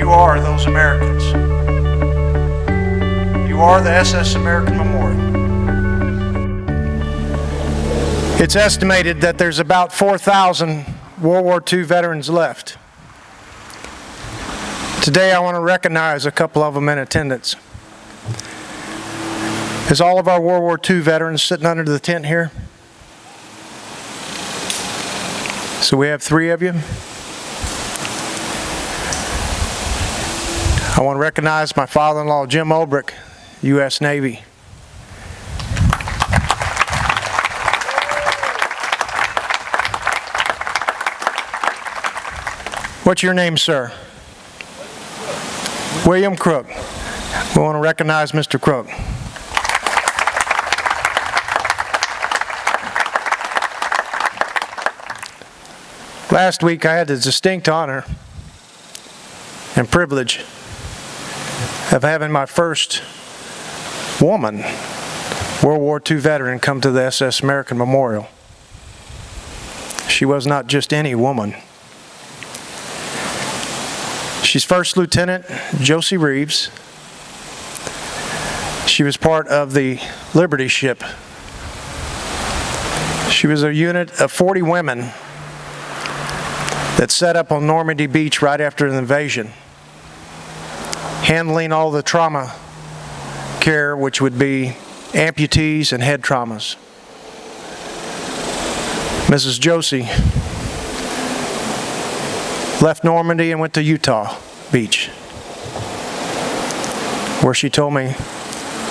you are those Americans. You are the SS American Memorial. It's estimated that there's about 4,000 World War II veterans left. Today I want to recognize a couple of them in attendance. Is all of our World War II veterans sitting under the tent here? So we have 3 of you. I want to recognize my father-in-law, Jim Olbrich, U.S. Navy. What's your name, sir? William Crook. We want to recognize Mr. Crook. Last week I had the distinct honor and privilege of having my first woman World War II veteran come to the SS American Memorial. She was not just any woman. She's First Lieutenant Josie Reeves. She was part of the Liberty ship. She was a unit of 40 women that set up on Normandy Beach right after the invasion, handling all the trauma care, which would be amputees and head traumas. Mrs. Josie left Normandy and went to Utah Beach, where she told me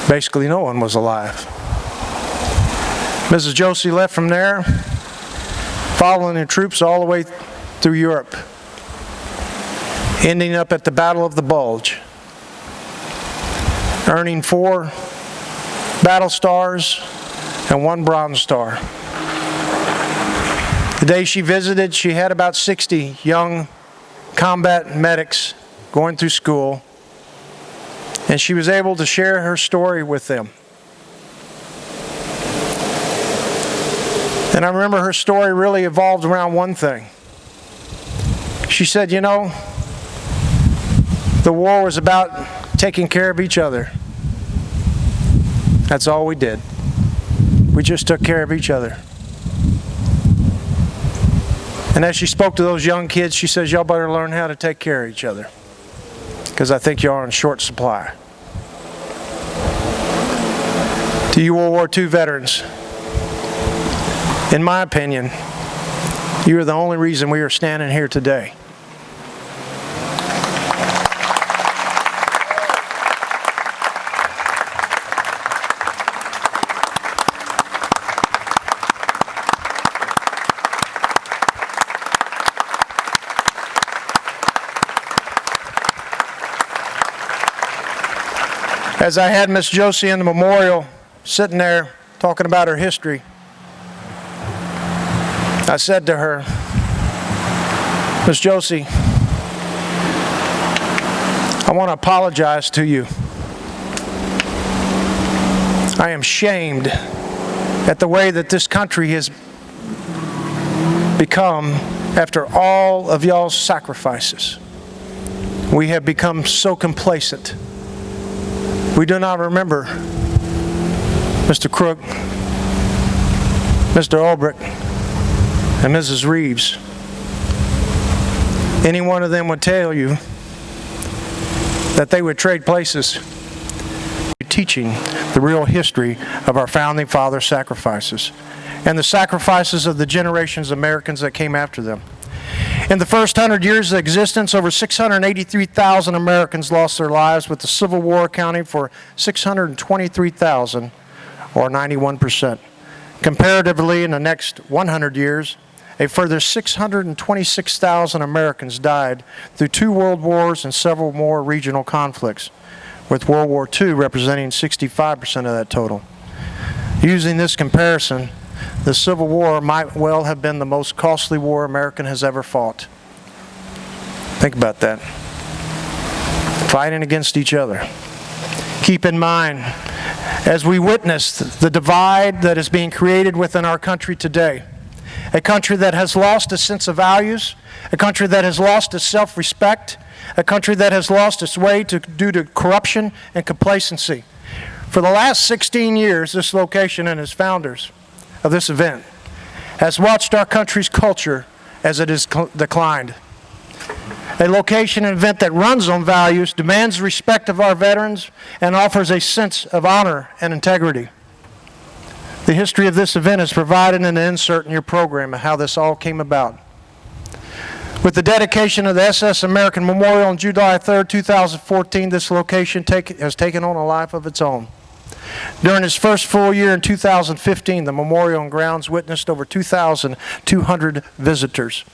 basically no one was alive. Mrs. Josie left from there, following the troops all the way through Europe, ending up at the Battle of the Bulge, earning 4 battle stars and 1 Bronze Star. The day she visited, she had about 60 young combat medics going through school, and she was able to share her story with them. And I remember her story really evolved around one thing. She said, you know, the war was about taking care of each other. That's all we did. We just took care of each other. And as she spoke to those young kids, she says, y'all better learn how to take care of each other, because I think y'all are in short supply. To you World War II veterans, in my opinion, you are the only reason we are standing here today. As I had Miss Josie in the memorial, sitting there talking about her history, I said to her, Miss Josie, I want to apologize to you. I am shamed at the way that this country has become after all of y'all's sacrifices. We have become so complacent. We do not remember Mr. Crook, Mr. Olbrich, and Mrs. Reeves. Any one of them would tell you that they would trade places teaching the real history of our founding fathers' sacrifices and the sacrifices of the generations of Americans that came after them. In the first 100 years of existence, over 683,000 Americans lost their lives, with the Civil War accounting for 623,000, or 91%. Comparatively, in the next 100 years, a further 626,000 Americans died through 2 world wars and several more regional conflicts, with World War II representing 65% of that total. Using this comparison, the Civil War might well have been the most costly war America has ever fought. Think about that. Fighting against each other. Keep in mind, as we witness the divide that is being created within our country today, a country that has lost a sense of values, a country that has lost its self-respect, a country that has lost its way due to corruption and complacency. For the last 16 years, this location and its founders of this event has watched our country's culture as it has declined. A location and event that runs on values, demands respect of our veterans, and offers a sense of honor and integrity. The history of this event is provided in the insert in your program of how this all came about. With the dedication of the SS American Memorial on July 3, 2014, this location has taken on a life of its own. During its first full year in 2015, the memorial and grounds witnessed over 2,200 visitors,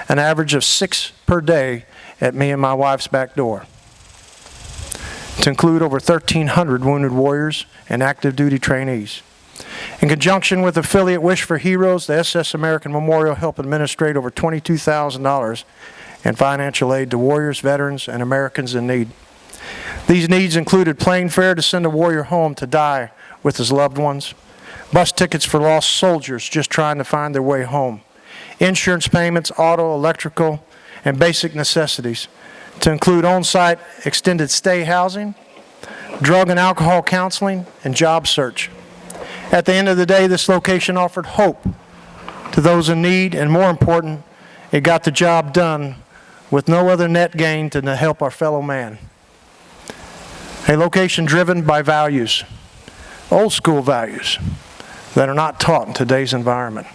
an average of 6 per day at me and my wife's back door, to include over 1,300 wounded warriors and active duty trainees. In conjunction with affiliate Wish for Heroes, the SS American Memorial helped administrate over $22,000 in financial aid to warriors, veterans, and Americans in need. These needs included plane fare to send a warrior home to die with his loved ones, bus tickets for lost soldiers just trying to find their way home, insurance payments, auto, electrical, and basic necessities, to include on-site extended stay housing, drug and alcohol counseling, and job search. At the end of the day, this location offered hope to those in need, and more important, it got the job done with no other net gain than to help our fellow man. A location driven by values, old school values that are not taught in today's environment.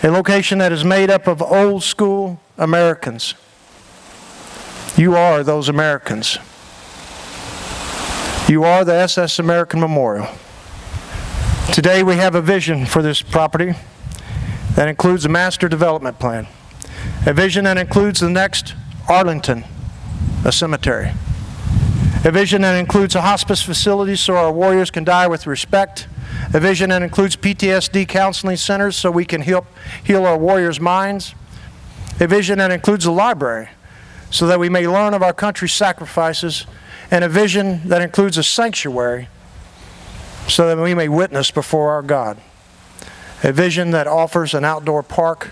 A location that is made up of old school Americans. You are those Americans. You are the SS American Memorial. Today we have a vision for this property that includes a master development plan. A vision that includes the next Arlington, a cemetery. A vision that includes a hospice facility so our warriors can die with respect. A vision that includes PTSD counseling centers so we can heal our warriors' minds. A vision that includes a library so that we may learn of our country's sacrifices. And a vision that includes a sanctuary so that we may witness before our God. A vision that offers an outdoor park,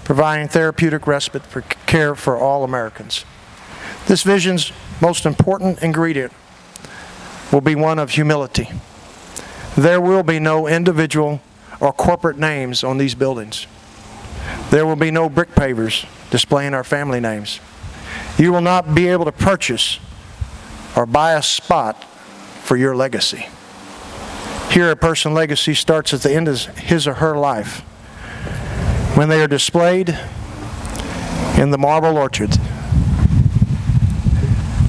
providing therapeutic respite for care for all Americans. This vision's most important ingredient will be one of humility. There will be no individual or corporate names on these buildings. There will be no brick pavers displaying our family names. You will not be able to purchase or buy a spot for your legacy. Here, a person's legacy starts at the end of his or her life when they are displayed in the marble orchard,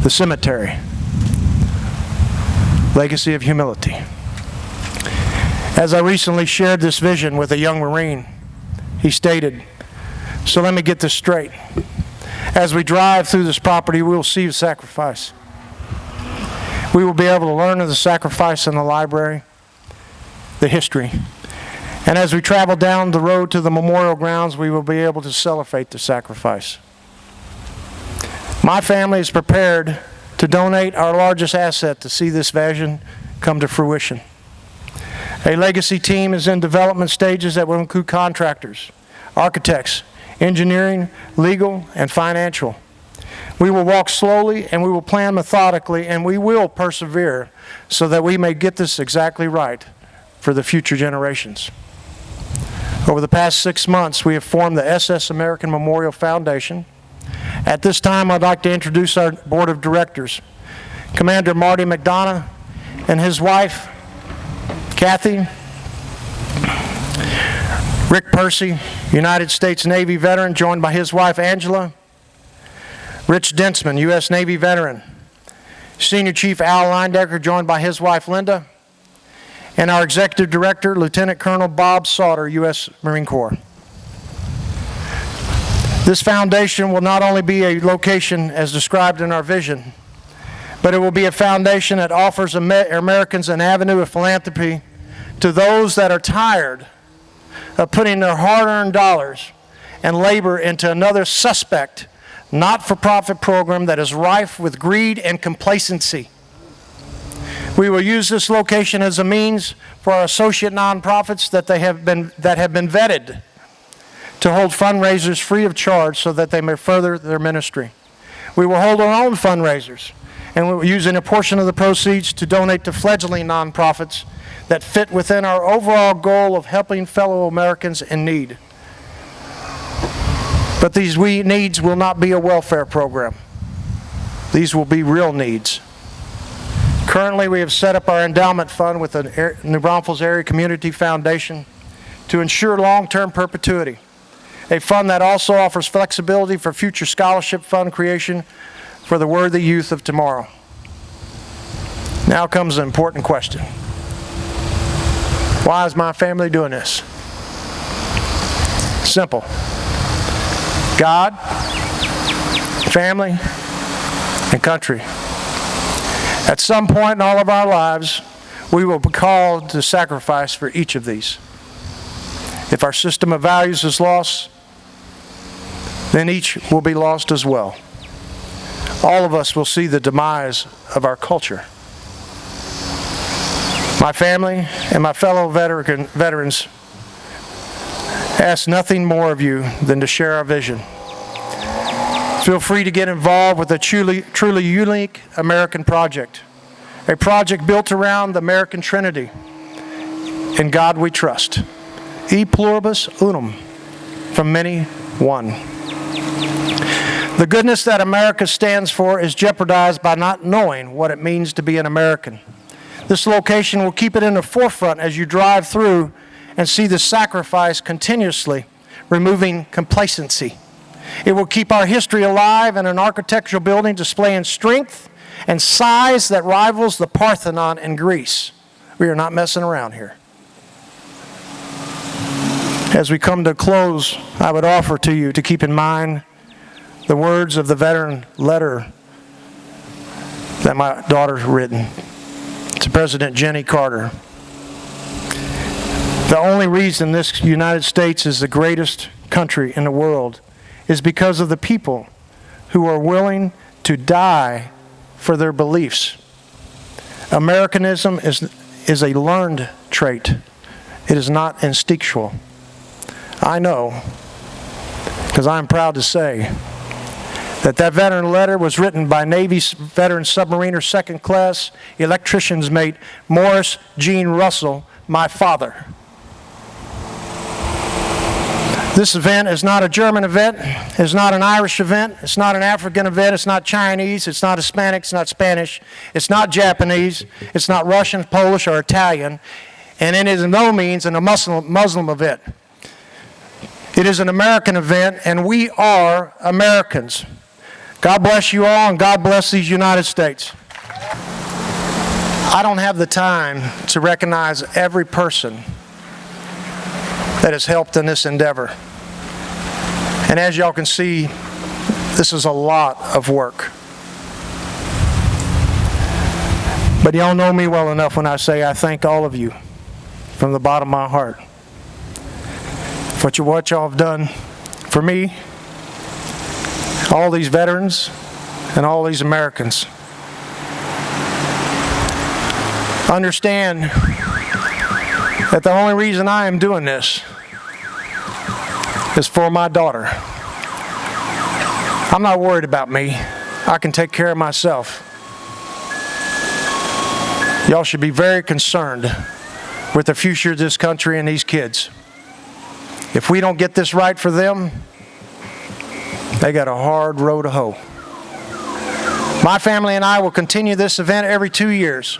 the cemetery. Legacy of humility. As I recently shared this vision with a young Marine, he stated, so let me get this straight. As we drive through this property, we will see the sacrifice. We will be able to learn of the sacrifice in the library, the history. And as we travel down the road to the memorial grounds, we will be able to celebrate the sacrifice. My family is prepared to donate our largest asset to see this vision come to fruition. A legacy team is in development stages that will include contractors, architects, engineering, legal, and financial. We will walk slowly and we will plan methodically and we will persevere so that we may get this exactly right for the future generations. Over the past 6 months, we have formed the SS American Memorial Foundation. At this time, I'd like to introduce our board of directors. Commander Marty McDonough and his wife, Kathy. Rick Percy, United States Navy veteran, joined by his wife, Angela. Rich Densman, U.S. Navy veteran. Senior Chief Al Leindecker, joined by his wife, Linda. And our Executive Director, Lieutenant Colonel Bob Sauter, U.S. Marine Corps. This foundation will not only be a location as described in our vision, but it will be a foundation that offers Americans an avenue of philanthropy to those that are tired of putting their hard-earned dollars and labor into another suspect, not-for-profit program that is rife with greed and complacency. We will use this location as a means for our associate nonprofits that have been vetted to hold fundraisers free of charge so that they may further their ministry. We will hold our own fundraisers, and we will use a portion of the proceeds to donate to fledgling nonprofits that fit within our overall goal of helping fellow Americans in need. But these needs will not be a welfare program. These will be real needs. Currently, we have set up our endowment fund with the New Braunfels Area Community Foundation to ensure long-term perpetuity, a fund that also offers flexibility for future scholarship fund creation for the worthy youth of tomorrow. Now comes an important question. Why is my family doing this? Simple. God, family, and country. At some point in all of our lives, we will be called to sacrifice for each of these. If our system of values is lost, then each will be lost as well. All of us will see the demise of our culture. My family and my fellow veterans ask nothing more of you than to share our vision. Feel free to get involved with a truly unique American project, a project built around the American Trinity. In God we trust. E pluribus unum, from many, one. The goodness that America stands for is jeopardized by not knowing what it means to be an American. This location will keep it in the forefront as you drive through and see the sacrifice continuously, removing complacency. It will keep our history alive in an architectural building displaying strength and size that rivals the Parthenon in Greece. We are not messing around here. As we come to a close, I would offer to you to keep in mind the words of the veteran letter that my daughter's written to President Jimmy Carter. The only reason this United States is the greatest country in the world is because of the people who are willing to die for their beliefs. Americanism is a learned trait. It is not instinctual. I know, because I'm proud to say, that veteran letter was written by Navy veteran submariner second class electrician's mate Morris Gene Russell, my father. This event is not a German event, it's not an Irish event, it's not an African event, it's not Chinese, it's not Hispanic, it's not Spanish, it's not Japanese, it's not Russian, Polish, or Italian, and it is in no means a Muslim event. It is an American event, and we are Americans. God bless you all, and God bless these United States. I don't have the time to recognize every person that has helped in this endeavor. And as y'all can see, this is a lot of work. But y'all know me well enough when I say I thank all of you from the bottom of my heart for what y'all have done for me, all these veterans, and all these Americans. Understand that the only reason I am doing this is for my daughter. I'm not worried about me. I can take care of myself. Y'all should be very concerned with the future of this country and these kids. If we don't get this right for them, they got a hard row to hoe. My family and I will continue this event every 2 years.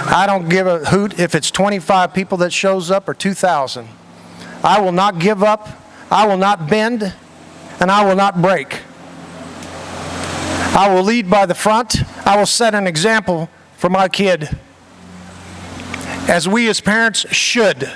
I don't give a hoot if it's 25 people that shows up or 2,000. I will not give up, I will not bend, and I will not break. I will lead by the front. I will set an example for my kid, as we as parents should.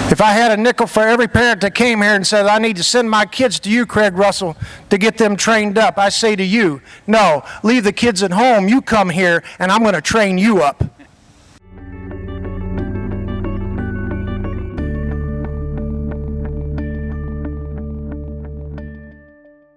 If I had a nickel for every parent that came here and said, I need to send my kids to you, Craig Russell, to get them trained up, I say to you, no, leave the kids at home. You come here, and I'm going to train you up.